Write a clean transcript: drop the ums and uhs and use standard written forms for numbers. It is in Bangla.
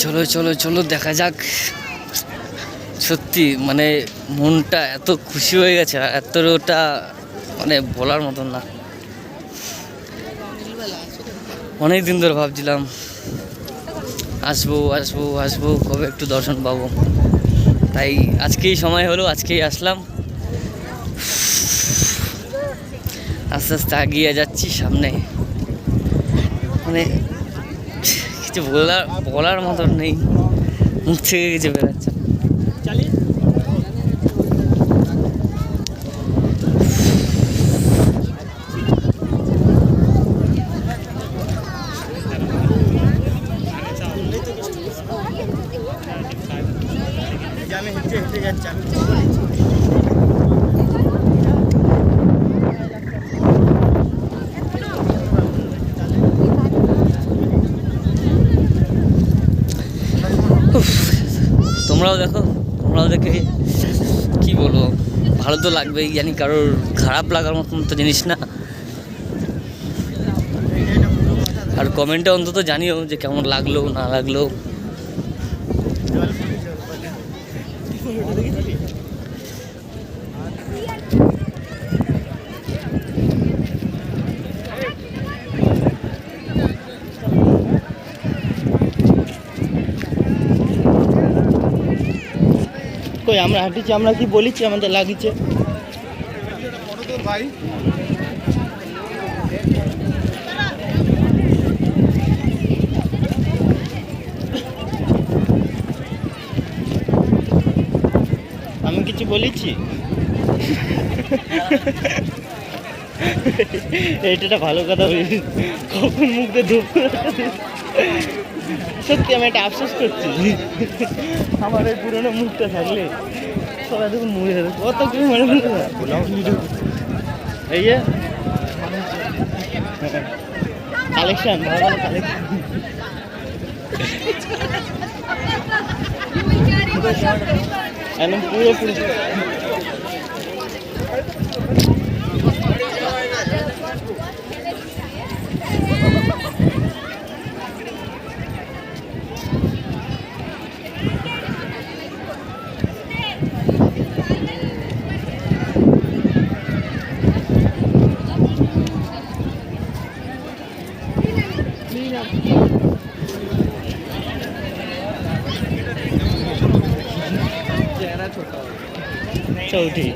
চলো চলো চলো দেখা যাক। সত্যি মানে মনটা এত খুশি হয়ে গেছে, এতটা মানে বলার মতন না। অনেক দিন ধরে ভাবছিলাম আসবো আসবো আসবো, কবে একটু দর্শন পাবো, তাই আজকেই সময় হলো, আজকেই আসলাম। আস্তে আস্তে এগিয়ে যাচ্ছি সামনে, মানে কিছু বলার মতন নেই, মুখ থেকে কিছু বেরোচ্ছে। তোমরাও দেখো, তোমরাও দেখে কি বলবো, ভালো তো লাগবেই, জানি কারোর খারাপ লাগার মতন তো জিনিস না। আর কমেন্টে অন্তত জানিও যে কেমন লাগলো না লাগলো। কই আমরা হাঁটিছি, আমরা কি বলেছি আমাদের লাগিছে? ভাই আমি কিছু বলেছি? এটা ভালো কথা বলি, কখন মুখে ধূপ। সত্যি আমি একটা আফসোস করছি, আমার এই পুরোনো মুখটা থাকলে সবাই দেখুন মুড়ে যাবে, কত কিছু মনে এই যে কালেকশন, ভালো ভালো কালেকশন। একদম পুরোপুরি চৌধুরী।